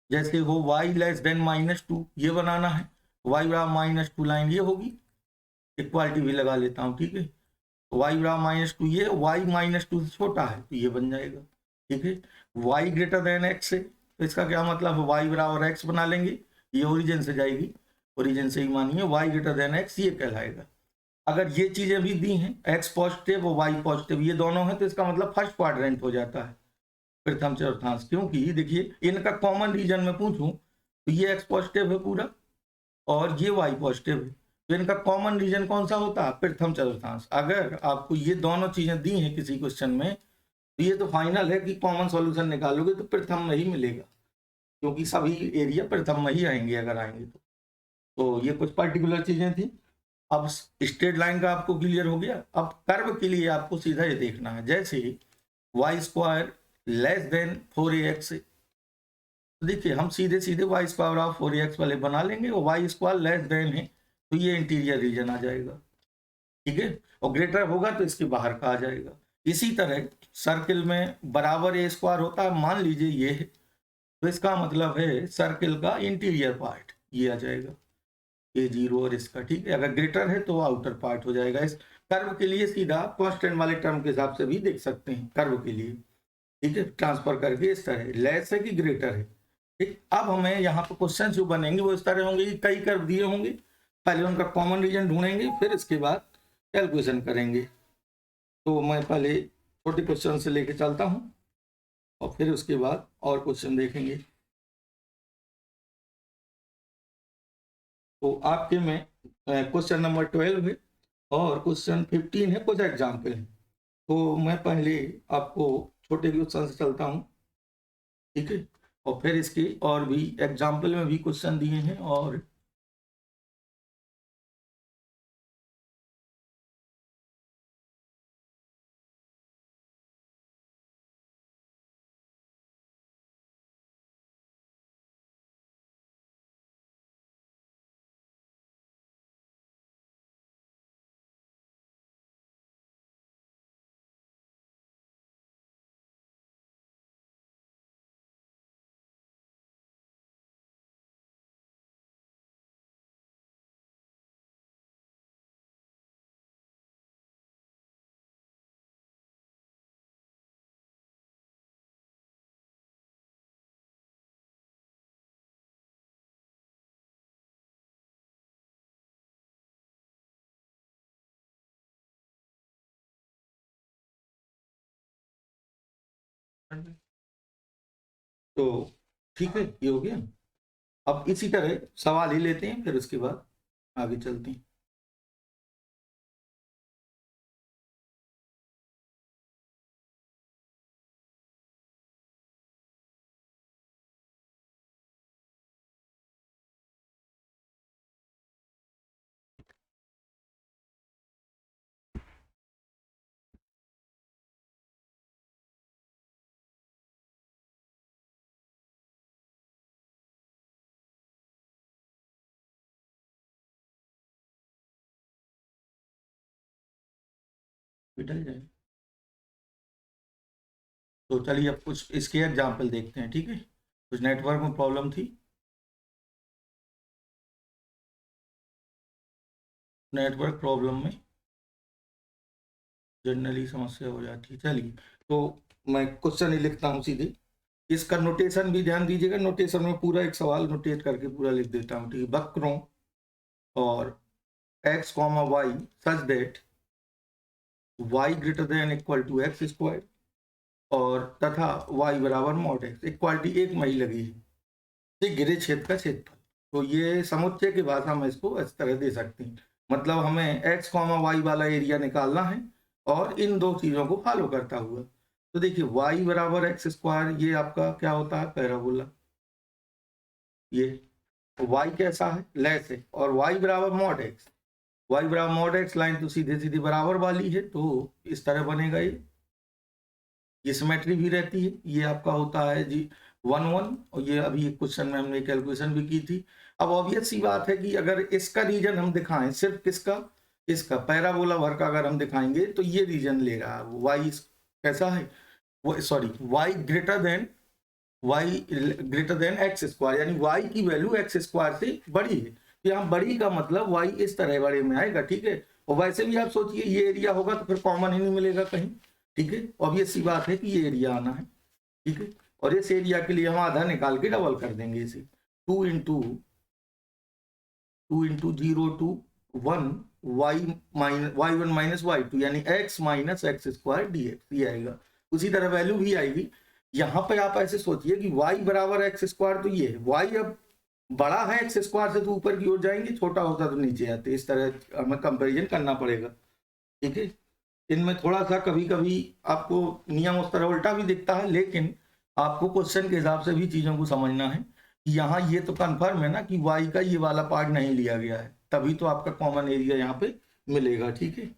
जैसे हो y लेस देन -2 ये बनाना है, y बराबर -2 लाइन ये होगी, इक्वालिटी भी लगा लेता हूँ। ठीक है, तो y बराबर -2 ये, y -2 से छोटा है तो ये बन जाएगा। ठीक है, y ग्रेटर देन x है, तो इसका क्या मतलब है, y बराबर x बना लेंगे, ये ओरिजिन से जाएगी, ओरिजिन से ही मानिए y ग्रेटर देन x ये कहलाएगा। अगर ये चीजें भी दी हैं, x पॉजिटिव और y पॉजिटिव ये दोनों हैं, तो इसका मतलब फर्स्ट क्वाड्रेंट हो जाता है, प्रथम चतुर्थांश, क्योंकि देखिए इनका कॉमन रीजन में पूछूं तो ये x पॉजिटिव है पूरा और ये y पॉजिटिव है, तो इनका कॉमन रीजन कौन सा होता है, प्रथम चतुर्थांश। अगर आपको ये दोनों चीजें दी हैं किसी क्वेश्चन में, तो ये तो फाइनल है कि कॉमन सॉल्यूशन निकालोगे तो प्रथम में ही मिलेगा, क्योंकि सभी एरिया प्रथम में ही आएंगे अगर आएंगे तो ये कुछ पर्टिकुलर चीजें थी। अब स्ट्रेट लाइन का आपको क्लियर हो गया। अब कर्व के लिए आपको सीधा ये देखना है, जैसे Y square less then 4ax, देखिए हम सीधे सीधे वाई स्क्वायर ऑफ 4ax वाले बना लेंगे, और वाई स्क्वायर लेस देन है तो ये इंटीरियर रीजन आ जाएगा। ठीक है, और ग्रेटर होगा तो इसके बाहर का आ जाएगा। इसी तरह सर्किल में बराबर a स्क्वायर होता है, मान लीजिए ये है, तो इसका मतलब है सर्किल का इंटीरियर पार्ट ये आ जाएगा a0 और इसका। ठीक है, अगर ग्रेटर है तो आउटर पार्ट हो जाएगा। इस कर्व के लिए सीधा कांस्टेंट वाले टर्म के हिसाब से भी देख सकते हैं कर्व के लिए। ठीक है, ट्रांसफर करके इस तरह लेस है कि ग्रेटर है। ठीक, अब हमें यहाँ पर क्वेश्चन जो बनेंगे वो इस तरह होंगे कि कई कर्व दिए होंगे, पहले उनका कॉमन रीजन ढूंढेंगे, फिर इसके बाद कैलकुलेशन करेंगे। तो मैं पहले छोटे क्वेश्चन से लेके चलता हूँ और फिर उसके बाद और क्वेश्चन देखेंगे। तो आपके में क्वेश्चन नंबर 12 है और क्वेश्चन 15 है, कुछ एग्जाम्पल है। तो मैं पहले आपको छोटे क्वेश्चन से चलता हूँ, ठीक है, और फिर इसके और भी एग्जाम्पल में भी क्वेश्चन दिए हैं और तो ठीक है, ये हो गया। अब इसी तरह सवाल ही लेते हैं, फिर उसके बाद आगे चलते हैं। निकल जाए तो चलिए अब कुछ इसके एग्जाम्पल देखते हैं, ठीक है। कुछ नेटवर्क में प्रॉब्लम थी, नेटवर्क प्रॉब्लम में जनरली समस्या हो जाती है। चलिए, तो मैं क्वेश्चन ही लिखता हूँ सीधे। इसका नोटेशन भी ध्यान दीजिएगा, नोटेशन में पूरा एक सवाल नोटेट करके पूरा लिख देता हूँ, ठीक है। वक्रों और x comma y such that y greater than equal to x square और तथा y बराबर मॉड x, इक्वालिटी एक मई लगी है, ये गिरे छेद का क्षेत्रफल। तो ये समुच्चय की भाषा में इसको इस तरह दे सकते हैं, मतलब हमें x कॉमा वाई वाला एरिया निकालना है और इन दो चीजों को फॉलो करता हुआ। तो देखिए y बराबर एक्स स्क्वायर, ये आपका क्या होता है, पैराबोला। ये y कैसा है, लेस है, और y बराबर मॉड x, y बराबर मॉड x, लाइन तो सीधे सीधे बराबर वाली है, तो इस तरह बनेगा। ये सिमेट्री भी रहती है। ये आपका होता है जी 1 1, और ये अभी एक क्वेश्चन में हमने कैलकुलेशन भी की थी। अब ऑब्वियस सी बात है कि अगर इसका रीजन हम दिखाएं, सिर्फ किसका, इसका पैराबोला भर का अगर हम दिखाएंगे तो ये रीजन ले रहा है। वाई कैसा है, वो sorry y greater than x square, यानी वाई की वैल्यू एक्स स्क्वायर से बड़ी है। तो यहाँ बड़ी का मतलब वाई इस तरह बड़े में आएगा, ठीक है। और वैसे भी आप सोचिए ये एरिया होगा तो फिर कॉमन ही नहीं मिलेगा कहीं, ठीक है। ऑब्वियस सी बात है कि ये एरिया आना है, ठीक है। और इस एरिया के लिए हम आधा निकाल के डबल कर देंगे इसे, 2 into 0 to 1 y1 minus y2, यानी x minus x square D x, ये आएगा। उसी तरह वैल्यू भी आएगी। यहाँ पे आप ऐसे सोचिए कि y बराबर एक्स स्क्वायर, तो ये y अब बड़ा है एक्स स्क्वायर से तो ऊपर की ओर जाएंगे, छोटा होता तो नीचे आते। इस तरह हमें कंपेरिजन करना पड़ेगा, ठीक है। इनमें थोड़ा सा कभी कभी आपको नियम उस तरह उल्टा भी दिखता है, लेकिन आपको क्वेश्चन के हिसाब से भी चीजों को समझना है कि यहाँ ये तो कंफर्म है ना कि y का ये वाला पार्ट नहीं लिया गया है, तभी तो आपका कॉमन एरिया यहाँ पे मिलेगा, ठीक है।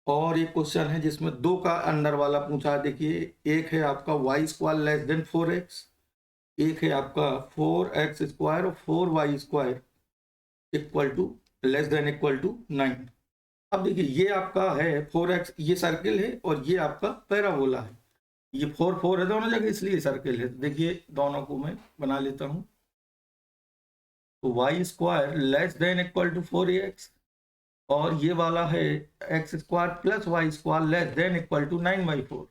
और एक क्वेश्चन है जिसमें दो का अंदर वाला पूछा है। देखिए, एक है आपका y square less then 4x, एक है आपका 4x स्क्वायर और 4y square equal to less than equal to 9। अब देखिए ये आपका है 4x, ये सर्किल है, और ये आपका पैराबोला है। ये 4 4 है दोनों जगह, इसलिए सर्किल है। देखिए दोनों को मैं बना लेता हूं। तो y square less than equal to 4ax, और ये वाला है x square plus y square less than equal to 9/4,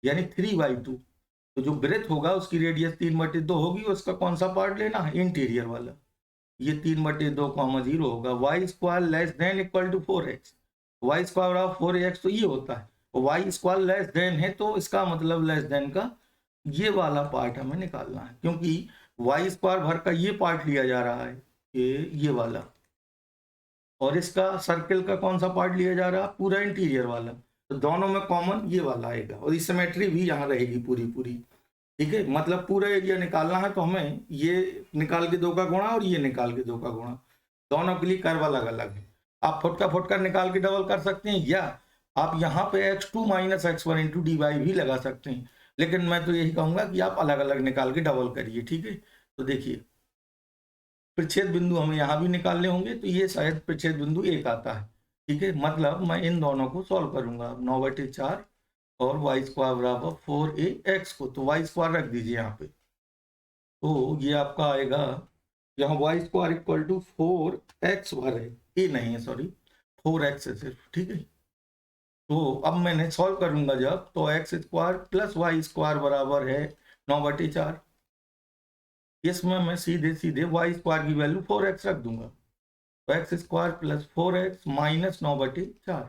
यानी 3/2। तो जो ब्रेथ होगा उसकी रेडियस 3/2 होगी, उसका कौन सा पार्ट लेना है, इंटीरियर वाला। ये 3/2, 0 होगा। Y square less than equal to 4x, y square of 4x तो ये होता है, वाई स्क्वायर लेस देन है, तो इसका मतलब लेस देन का ये वाला पार्ट हमें निकालना है, क्योंकि वाई स्क्वायर भर का ये पार्ट लिया जा रहा है, ये वाला, और इसका सर्कल का कौन सा पार्ट लिया जा रहा है, पूरा इंटीरियर वाला। तो दोनों में कॉमन ये वाला आएगा, और सिमेट्री भी यहाँ रहेगी पूरी पूरी। ठीक है, मतलब पूरा एरिया निकालना है तो हमें ये निकाल के 2 का गुणा और ये निकाल के 2 का गुणा, दोनों के लिए कर्व अलग अलग है। आप फुटका फुटका निकाल के डबल कर सकते हैं, या आप यहाँ पे x2 minus x1 into D Y भी लगा सकते हैं, लेकिन मैं तो यही कहूंगा कि आप अलग अलग निकाल के डबल करिए। ठीक है, तो देखिए प्रच्छेद बिंदु हमें यहाँ भी निकालने होंगे, तो ये शायद प्रच्छेद बिंदु 1 आता है। ठीक है, मतलब मैं इन दोनों को सॉल्व करूंगा, 9/4 और वाई स्क्वायर बराबर 4ax को, तो वाई स्क्वायर रख दीजिए यहाँ पे, तो ये आपका आएगा, यहाँ Y square equal to 4x भर है, ए नहीं है सॉरी, 4x है सिर्फ। ठीक है, तो अब मैंने सॉल्व करूंगा जब, तो x square plus y square बराबर है 9/4। इसमें मैं सीधे सीधे वाई स्क्वायर की वैल्यू 4x रख दूंगा, तो x square plus 4x minus 9/4,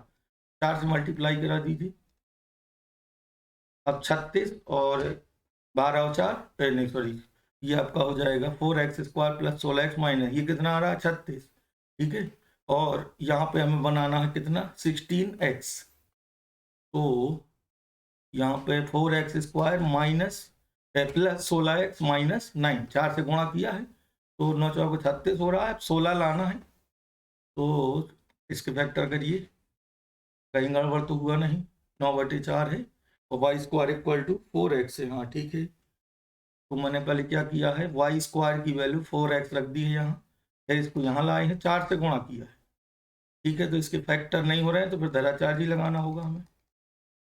4 से मल्टीप्लाई करा दीजिए। अब 36 और 12 और 4 नहीं सॉरी, ये आपका हो जाएगा 4x square plus 16x minus, ये कितना आ रहा है 36। ठीक है, और यहाँ पे हमें बनाना है कितना 16x, तो यहाँ पे 4x square minus plus 16x minus 9, 4 से गुणा किया है तो 9 4 36 हो रहा है। 16 लाना है, तो इसके फैक्टर करिए, कहीं गड़बड़ तो हुआ नहीं, 9/4 है और Y square equal to 4x है। हाँ ठीक है, तो मैंने पहले क्या किया है, वाई स्क्वायर की वैल्यू 4x रख दी है यहाँ, फिर इसको यहाँ लाए हैं, 4 से गुणा किया है। ठीक है, तो इसके फैक्टर नहीं हो रहे हैं तो फिर धराचार्ज ही लगाना होगा हमें।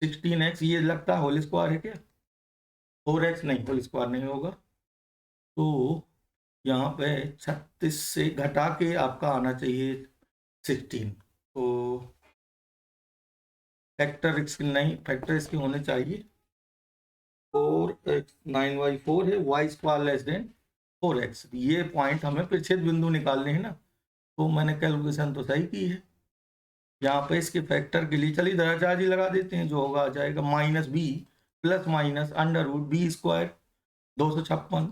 16x ये लगता है होल स्क्वायर है क्या, 4x नहीं, होल स्क्वायर नहीं होगा, तो यहाँ पे 36 से घटा के आपका आना चाहिए 16, तो फैक्टर इसके नहीं, फैक्टर इसके होने चाहिए 4x 9/4 है, Y square less then 4x। ये पॉइंट हमें प्रच्छेद बिंदु निकालने हैं ना, तो मैंने कैलकुलेशन तो सही की है। यहाँ पे इसके फैक्टर के लिए चलिए धराचार्ज ही लगा देते हैं, जो होगा आ जाएगा -b plus minus √b square 256,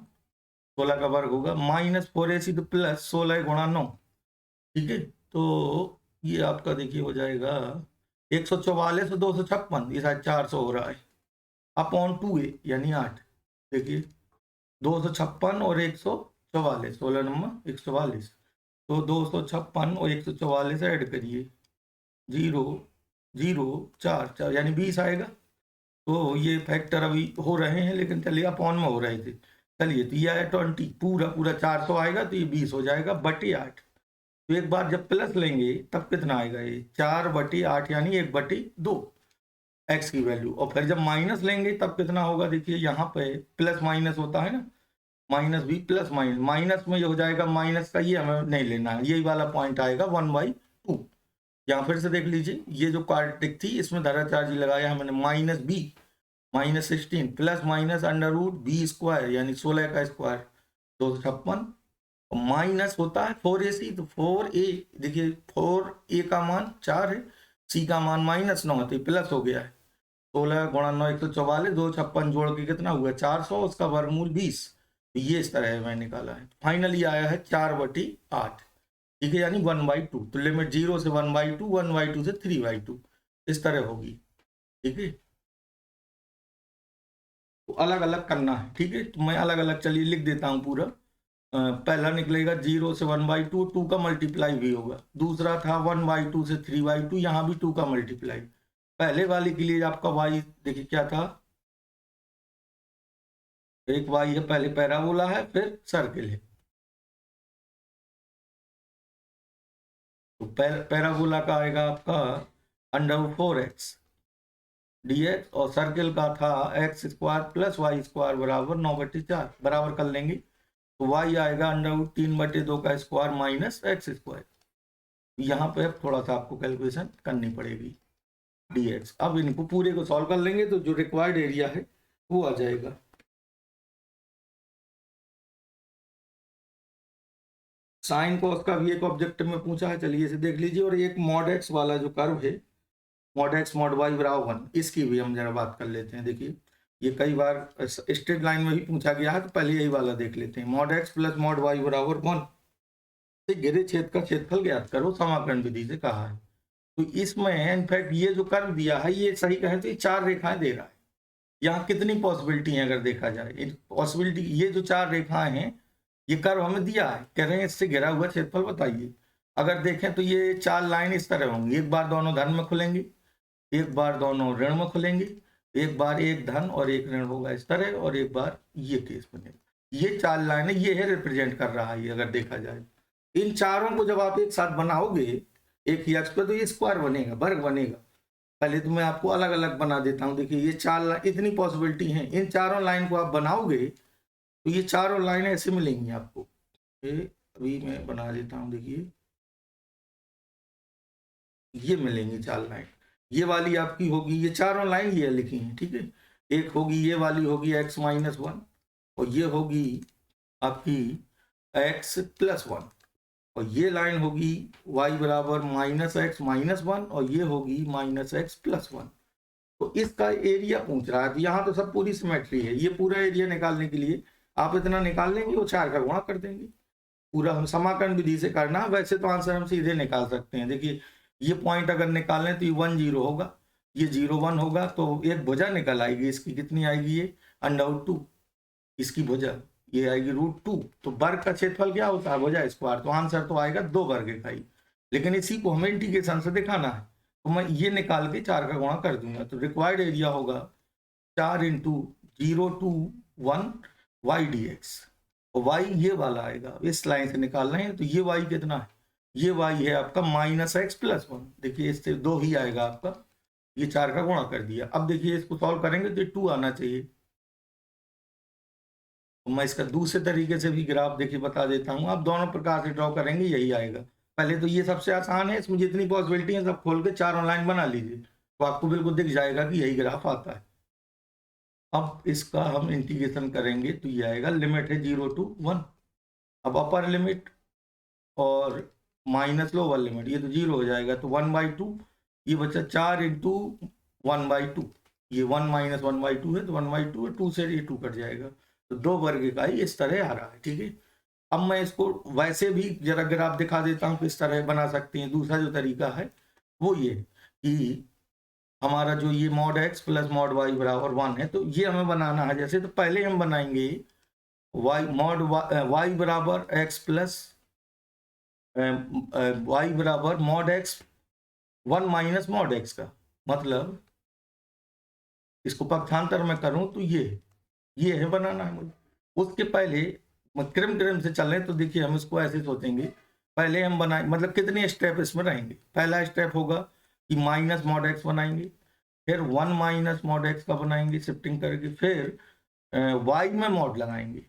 16 का वर्ग होगा, -4ac तो प्लस 16 गुणा 9। ठीक है, तो ये आपका देखिए हो जाएगा 144 और 256, ये शायद 400 हो रहा है, अपॉन 2a यानी 8। देखिए 256 और 144, 16 नंबर 144, तो 256 और 144 ऐड करिए, 0 0 4 4 यानी 20 आएगा। तो ये फैक्टर अभी हो रहे हैं, लेकिन चलिए अपॉन में हो रहे थे, चलिए तो ये आया 20, पूरा पूरा 400 आएगा, तो ये 20 हो जाएगा बटे 8। तो एक बार जब प्लस लेंगे तब कितना आएगा, ये 4/8 यानी 1/2 एक्स की वैल्यू, और फिर जब माइनस लेंगे तब कितना होगा, देखिए यहाँ पे प्लस माइनस होता है ना, माइनस भी प्लस माइनस, माइनस में ये हो जाएगा माइनस का, ये हमें नहीं लेना है, यही वाला पॉइंट आएगा 1/2। यहाँ फिर से देख लीजिए, ये जो क्वाड्रेटिक थी इसमें धराचार्ज लगाया हमने, -b -16 plus minus √b square यानी 16 का स्क्वायर 256, माइनस होता है 4ac, तो 4a देखिए 4a का मान 4 है, c का मान -9 है, तो प्लस हो गया है, 16 गुणा 9 144, 256 जोड़ के कितना हुआ 400, उसका वर्गमूल 20। तो ये इस तरह है, मैं निकाला है, फाइनली आया है 4/8। ठीक है, यानी 1/2, तो लिमिट 0 से 1/2, 1/2 से 3/2 इस तरह होगी। ठीक है, तो अलग अलग करना है। ठीक है, तो मैं अलग अलग चलिए लिख देता हूँ पूरा। पहला निकलेगा 0 से 1/2, 2 का मल्टीप्लाई भी होगा, दूसरा था 1/2 से 3/2, यहाँ भी 2 का मल्टीप्लाई। पहले वाले के लिए आपका y देखिए क्या था, एक y है, पहले पैराबोला है फिर सर्किल है, तो पैराबोला का आएगा आपका √4x dx, और सर्किल का था x square plus y square बराबर 9/4, बराबर कर लेंगे, तो y आएगा √3/2 का स्क्वायर माइनस x स्क्वायर। यहाँ पे अब थोड़ा सा आपको कैलकुलेशन करनी पड़ेगी dx। अब इनको पूरे को सॉल्व कर लेंगे तो जो रिक्वायर्ड एरिया है वो आ जाएगा। साइन कॉस का भी एक ऑब्जेक्टिव में पूछा है, चलिए इसे देख लीजिए, और एक मॉड x वाला जो कर्व है मॉड एक्स मॉड वाई बराबर 1, इसकी भी हम जरा बात कर लेते हैं। देखिए ये कई बार स्ट्रेट लाइन में भी पूछा गया है, तो पहले यही वाला देख लेते हैं। Mod x plus mod y बराबर 1 से घिरे छेद का क्षेत्रफल ज्ञात करो, समाकलन विधि से कहा है। तो इसमें इनफैक्ट ये जो कर्व दिया है, ये सही कहें तो ये 4 रेखाएं दे रहा है। यहाँ कितनी पॉसिबिलिटी है अगर देखा जाए, पॉसिबिलिटी ये जो 4 रेखाएं हैं, ये कर्व हमें दिया है, कह रहे हैं इससे घिरा हुआ क्षेत्रफल बताइए। अगर देखें तो ये 4 लाइन इस तरह होंगी, एक बार दोनों धन में खुलेंगी, एक बार दोनों ऋण में खुलेंगी, एक बार एक धन और एक ऋण होगा इस तरह, और एक बार ये केस बनेगा। ये 4 लाइनें ये है रिप्रेजेंट कर रहा है। अगर देखा जाए इन चारों को जब आप एक साथ बनाओगे एक ही अक्ष पे, तो ये स्क्वायर बनेगा, वर्ग बनेगा। पहले तो मैं आपको अलग अलग बना देता हूँ। देखिए ये 4 लाइन, इतनी पॉसिबिलिटी है, इन चारों लाइन को आप बनाओगे तो ये चारों लाइन ऐसे मिलेंगी आपको। अभी मैं बना देता हूँ, देखिए ये मिलेंगी 4 लाइन। ये वाली आपकी होगी, ये चारों लाइन ये लिखी हैं, ठीक है। एक होगी ये वाली होगी x-1, और ये होगी आपकी x+1, और ये लाइन होगी y बराबर -x-1, और ये होगी -x+1। तो इसका एरिया पूछ रहा है। तो यहाँ तो सब पूरी सिमेट्री है। ये पूरा एरिया निकालने के लिए आप इतना निकाल लेंगे, वो 4 का गुणा कर देंगे। पूरा हम समाकलन विधि से करना, वैसे तो आंसर हम सीधे निकाल सकते हैं। देखिए ये पॉइंट अगर निकालें तो ये 1 0 होगा, ये 0 1 होगा, तो एक भुजा निकल आएगी। इसकी कितनी आएगी, ये √2, इसकी भुजा ये आएगी √2। तो वर्ग का क्षेत्रफल क्या होता है, भुजा स्क्वायर। तो आंसर तो आएगा 2 वर्ग इकाई। लेकिन इसी को हमें इंटीग्रेशन से दिखाना है, तो मैं ये निकाल के 4 का गुणा कर दूंगा। तो रिक्वायर्ड एरिया होगा 4 × 0 to 1 y dx, और y ये वाला आएगा, इस लाइन से निकाल रहे हैं। तो ये y कितना है, ये y है आपका -x+1। देखिए इससे 2 ही आएगा आपका, ये 4 का गुणा कर दिया। अब देखिए इसको सॉल्व करेंगे तो 2 आना चाहिए। तो मैं इसका दूसरे तरीके से भी ग्राफ देखिए बता देता हूँ। आप दोनों प्रकार से ड्रॉ करेंगे, यही आएगा। पहले तो ये सबसे आसान है, इसमें जितनी पॉसिबिलिटी है सब खोल के 4 लाइन बना लीजिए, तो आपको बिल्कुल दिख जाएगा कि यही ग्राफ आता है। अब इसका हम इंटीग्रेशन करेंगे तो ये आएगा, लिमिट है 0 to 1। अब अपर लिमिट और माइनस लोअर लिमिट, ये तो 0 हो जाएगा, तो 1/2, ये बचा 4 × 1/2। ये 1 - 1/2 है, तो 1/2 है, 2 से ये 2 कट जाएगा। तो 2 वर्ग इकाई इस तरह आ रहा है, ठीक है। अब मैं इसको वैसे भी जरा ग्राफ दिखा देता हूँ किस तरह बना सकते हैं। दूसरा जो तरीका है वो ये कि हमारा जो ये mod x plus mod y बराबर 1 है, तो ये हमें बनाना है। जैसे तो पहले हम बनाएंगे y मॉड y बराबर x प्लस y बराबर mod x 1 minus mod x का, मतलब इसको पक्षांतर में करूं तो ये है बनाना है मुझे। उसके पहले क्रम से चल रहे, तो देखिए हम इसको ऐसे सोचेंगे। पहले हम बनाए, मतलब कितने स्टेप इसमें रहेंगे। पहला स्टेप होगा कि माइनस मॉड x बनाएंगे, फिर 1 माइनस मॉड x का बनाएंगे शिफ्टिंग करके, फिर y में मॉड लगाएंगे,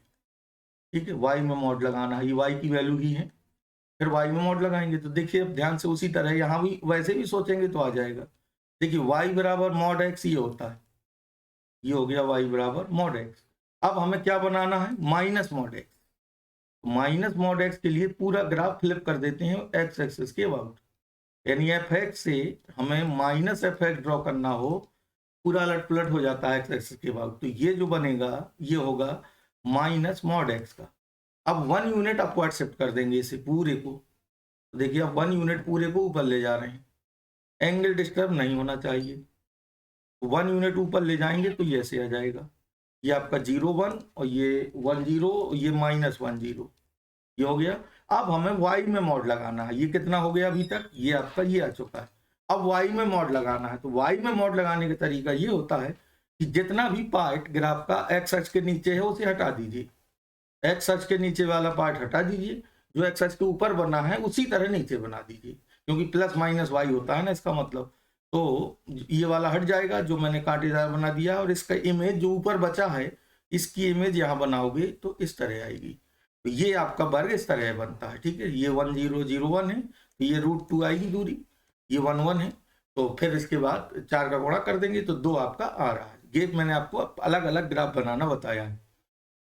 ठीक है। y में मॉड लगाना है, ये y की वैल्यू ही है, फिर y में मॉड लगाएंगे। तो देखिए अब ध्यान से उसी तरह यहाँ भी वैसे भी सोचेंगे तो आ जाएगा। देखिए y बराबर मॉड x ये होता है, ये हो गया y बराबर मॉड x। अब हमें क्या बनाना है, minus mod x। Minus mod x के लिए पूरा ग्राफ फ्लिप कर देते हैं x एक्सिस के अबाउट, यानी fx से हमें माइनस fx ड्रॉ करना हो, पूरा अलट पलट हो जाता है x एक्सिस के अबाउट। तो ये जो बनेगा ये होगा माइनस मॉड x का। अब 1 यूनिट अपवर्ड शिफ्ट कर देंगे इसे पूरे को। तो देखिए अब 1 यूनिट पूरे को ऊपर ले जा रहे हैं, एंगल डिस्टर्ब नहीं होना चाहिए। 1 यूनिट ऊपर ले जाएंगे तो ये ऐसे आ जाएगा, ये आपका 0 1 और ये 1 0, ये -1 0, ये हो गया। अब हमें y में मॉड लगाना है। ये कितना हो गया अभी तक, ये आपका ये आ चुका है। अब y में मॉड लगाना है। तो y में मॉड लगाने का तरीका ये होता है कि जितना भी पार्ट ग्राफ का x अक्ष के नीचे है उसे हटा दीजिए, x अक्ष के नीचे वाला पार्ट हटा दीजिए, जो x अक्ष के ऊपर बना है उसी तरह नीचे बना दीजिए, क्योंकि प्लस माइनस y होता है ना इसका मतलब। तो ये वाला हट जाएगा जो मैंने कांटेदार बना दिया, और इसका इमेज जो ऊपर बचा है इसकी इमेज यहाँ बनाओगे तो इस तरह आएगी। तो ये आपका वर्ग इस तरह बनता है, ठीक है। ये 1 0 0 1 है, तो ये √2 आएगी दूरी, ये 1 1 है। तो फिर इसके बाद 4 का गुणा कर देंगे तो 2 आपका आ रहा है। ये मैंने आपको अलग अलग ग्राफ बनाना बताया है,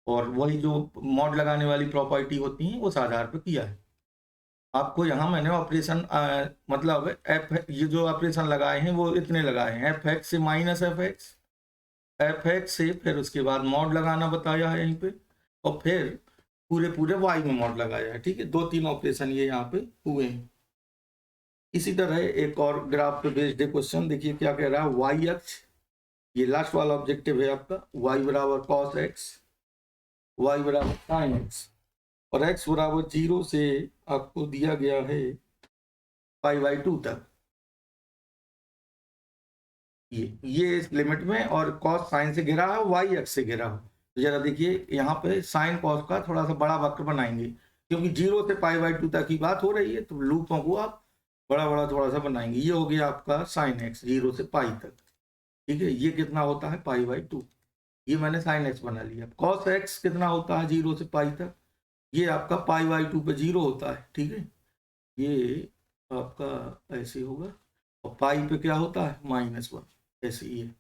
और वही जो मॉड लगाने वाली प्रॉपर्टी होती है उस आधार पर किया है। आपको यहाँ मैंने ऑपरेशन मतलब एफ, ये जो ऑपरेशन लगाए हैं वो इतने लगाए हैं, एफ एक्स से माइनस एफ एक्स से, फिर उसके बाद मॉड लगाना बताया है यहीं पे, और फिर पूरे पूरे वाई में मॉड लगाया है। ठीक है, 2-3 ऑपरेशन ये यहाँ पे हुए हैं। इसी तरह एक और ग्राफ पे बेस्ड क्वेश्चन देखिए क्या कह रहा है। वाई अक्ष, ये लास्ट वाला ऑब्जेक्टिव है आपका, वाई बराबर कॉस एक्स, वाई बराबर साइन एक्स, और एक्स बराबर 0 से आपको दिया गया है पाई/2 तक, ये इस लिमिट में, और कॉस साइन से घिरा है, वाई एक्स से घिरा हो। तो जरा देखिए यहाँ पे साइन कॉस का थोड़ा सा बड़ा वक्र बनाएंगे, क्योंकि 0 से पाई/2 तक की बात हो रही है, तो लूपों को आप बड़ा बड़ा थोड़ा सा बनाएंगे। ये हो गया आपका साइन एक्स 0 से पाई तक। ठीक है, ये कितना होता है पाई/2, ये मैंने साइन एक्स बना लिया। कॉस एक्स कितना होता है 0 से पाई तक, ये आपका पाई/2 पे 0 होता है। ठीक है, ये आपका ऐसे होगा, और पाई पे क्या होता है -1, ऐसे ही है।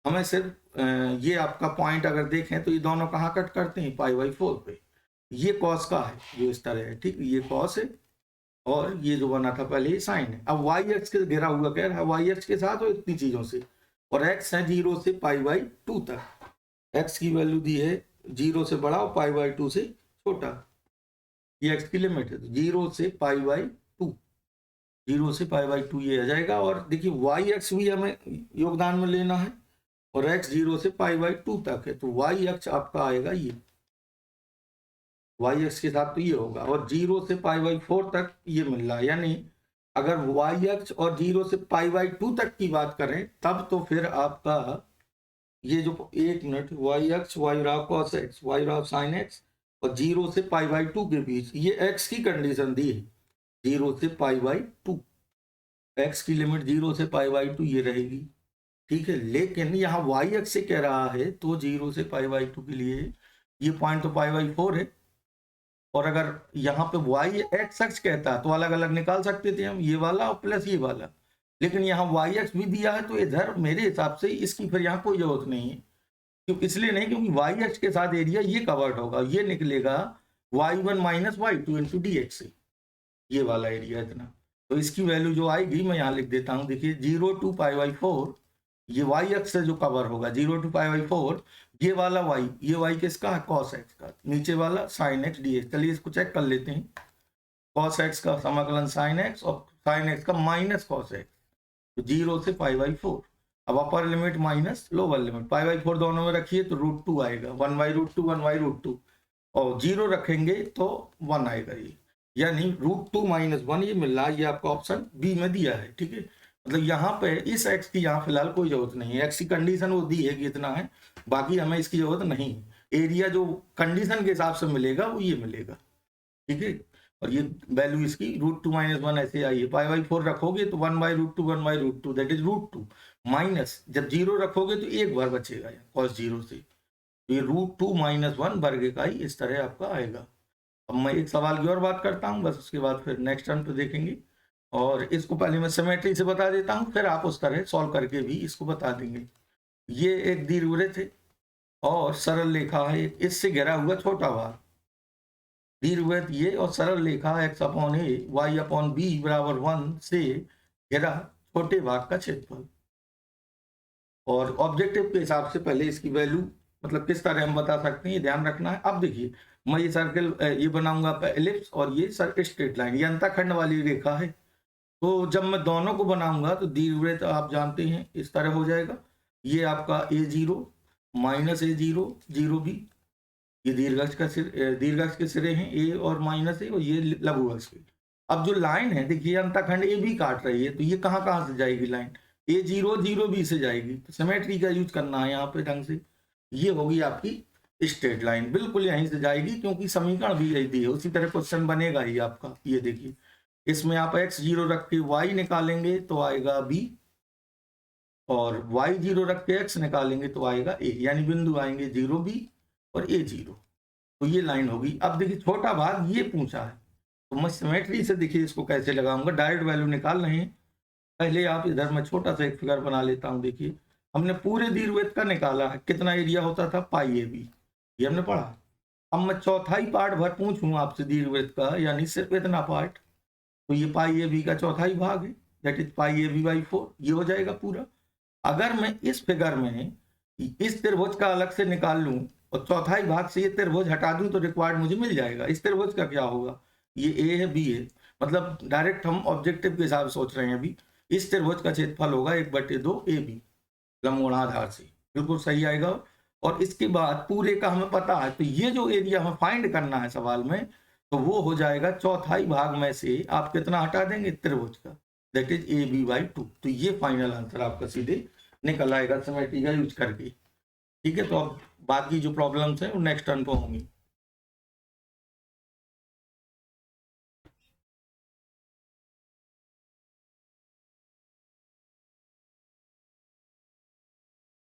हमें सिर्फ ये आपका पॉइंट अगर देखें तो ये दोनों कहाँ कट करते हैं, पाई/4 पे। ये कॉस का है जो इस तरह है, ठीक, ये कॉस है, और ये जो बना था पहले ये साइन है। अब वाई एक्स के घिरा हुआ कह रहा है, वाई एक्स के साथ और इतनी चीजों से, और एक्स है 0 से पाई/2 तक। एक्स की वैल्यू दी है 0 से बड़ा और पाई/2 से छोटा, ये एक्स की लिमिट है। तो 0 से पाई/2, 0 से पाई/2 ये आ जाएगा। और देखिए वाई एक्स भी हमें योगदान में लेना है, और एक्स 0 से पाई/2 तक है, तो वाई एक्स आपका आएगा ये, वाई एक्स के साथ तो ये होगा, और 0 से पाई/4 तक ये मिल रहा है। यानी अगर वाई एक्स और 0 से पाई/2 तक की बात करें तब तो फिर आपका ये जो, एक मिनट, वाई एक्स, वाई रहा कॉस एक्स, वाई रहा साइन एक्स, और 0 से पाई/2 के बीच ये एक्स की कंडीशन दी है, 0 से पाई/2, एक्स की लिमिट 0 से पाई/2 ये रहेगी। ठीक है, लेकिन यहाँ वाई एक्स से कह रहा है तो 0 से पाई/2 के लिए ये पॉइंट तो पाई/4 है, और अगर यहाँ पे वाई एक्स एक्स कहता है तो अलग अलग निकाल सकते थे हम, ये वाला और प्लस ये वाला, लेकिन यहाँ वाई एक्स भी दिया है, तो इधर मेरे हिसाब से इसकी फिर यहाँ कोई जरूरत नहीं है। क्यों, इसलिए नहीं, क्योंकि वाई एक्स के साथ एरिया ये कवर्ड होगा, ये निकलेगा y1 - y2 into D x से, ये वाला एरिया इतना। तो इसकी वैल्यू जो आएगी मैं यहाँ लिख देता हूँ, देखिए 0 to पाई/4, ये वाई एक्स से जो कवर होगा 0 to पाई/4, ये वाला वाई, ये वाई किसका है, कॉस एक्स का, नीचे वाला साइन एक्स डी एक्स। चलिए इसको चेक कर लेते हैं, कॉस एक्स का समाकलन साइन एक्स, और साइन एक्स का माइनस कॉस एक्स, तो 0 से पाई/4। अब upper limit minus lower limit, पाई/4 दोनों में रखिए तो √2 आएगा, 1/√2 1/√2, और 0 रखेंगे तो 1 आएगा ये, यानी √2 - 1 ये मिल रहा है, ये आपका ऑप्शन बी में दिया है। ठीक है, मतलब यहाँ पे इस एक्स की यहाँ फिलहाल कोई जरूरत नहीं है, एक्स की कंडीशन वो दी है कि इतना है, बाकी हमें इसकी जरूरत नहीं है। एरिया जो कंडीशन के हिसाब से मिलेगा वो ये मिलेगा। ठीक है, और ये वैल्यू इसकी √2 - 1 ऐसे आई है, पाई/4 रखोगे तो 1/√2 1/√2 दैट इज √2, माइनस जब 0 रखोगे तो एक बार बचेगा cos 0 से, तो ये √2 - 1 वर्ग इकाई इस तरह आपका आएगा। अब मैं एक सवाल की और बात करता हूँ, बस उसके बाद फिर नेक्स्ट टर्म पे देखेंगे, और इसको पहले मैं सिमेट्री से बता देता हूँ, फिर आप उस तरह सॉल्व करके भी इसको बता देंगे। ये एक दीर्घवृत्त है और सरल रेखा है, इससे घिरा हुआ छोटा भाग, दीर्घवृत्त ये, और सरल रेखा x/a y/b बराबर 1 से घिरा छोटे भाग का क्षेत्रफल। और ऑब्जेक्टिव के हिसाब से पहले इसकी वैल्यू मतलब किस तरह हम बता सकते हैं ये ध्यान रखना है। अब देखिए मैं ये सर्कल ये बनाऊंगा एलिप्स, और ये स्ट्रेट लाइन, ये अंतःखंड वाली रेखा है, तो जब मैं दोनों को बनाऊंगा तो दीर्घवृत्त आप जानते हैं इस तरह हो जाएगा, ये आपका a0 -a0 0b, ये दीर्घाक्ष का दीर्घाक्ष के सिरे हैं a और -a, और ये लघु अक्ष के। अब जो लाइन है देखिए अंतःखंड ए भी काट रही है, तो ये कहाँ कहाँ से जाएगी लाइन, a0 0b से जाएगी, तो सिमेट्री का यूज करना है यहाँ पे ढंग से। ये होगी आपकी स्ट्रेट लाइन, बिल्कुल यहीं से जाएगी, क्योंकि समीकरण भी यही दी है, उसी तरह क्वेश्चन बनेगा ही आपका। ये देखिए इसमें आप x0 रख के y निकालेंगे तो आएगा b, और y0 रख के x निकालेंगे तो आएगा a, यानी बिंदु आएंगे 0b और a0, तो ये लाइन होगी। अब देखिए छोटा भाग ये पूछा है, तो मैं सिमेट्री से देखिए इसको कैसे लगाऊंगा, डायरेक्ट वैल्यू निकाल रहे हैं। पहले आप इधर मैं छोटा सा एक फिगर बना लेता हूँ। देखिए हमने पूरे दीर्घवृत्त का निकाला है, कितना एरिया होता था πab, ये हमने पढ़ा। अब मैं चौथाई पार्ट भर पूछूं आपसे दीर्घवृत्त का, यानी सिर्फ इतना पार्ट, तो ये पाई ए बी का चौथाई भाग है, that is pi a b by 4, ये हो जाएगा पूरा। अगर मैं इस फिगर में इस त्रिभुज का अलग से निकाल लूं और चौथाई भाग से ये त्रिभुज हटा दूं तो रिक्वायर्ड मुझे मिल जाएगा। इस त्रिभुज का क्या होगा, ये ए है बी है, मतलब डायरेक्ट हम ऑब्जेक्टिव के हिसाब से सोच रहे हैं अभी। इस त्रिभुज का क्षेत्रफल होगा 1/2 ए बी लंबकोणाधार से, बिल्कुल सही आएगा। और इसके बाद पूरे का हमें पता है, तो ये जो एरिया हमें फाइंड करना है सवाल में, तो वो हो जाएगा चौथाई भाग में से आप कितना हटा देंगे, त्रिभुज का, that is a b by 2। तो ये फाइनल आंसर आपका सीधे निकल आएगा सिमेट्री का यूज करके। ठीक है, तो अब बाकी जो प्रॉब्लम्स हैं वो नेक्स्ट टर्न पर होंगी।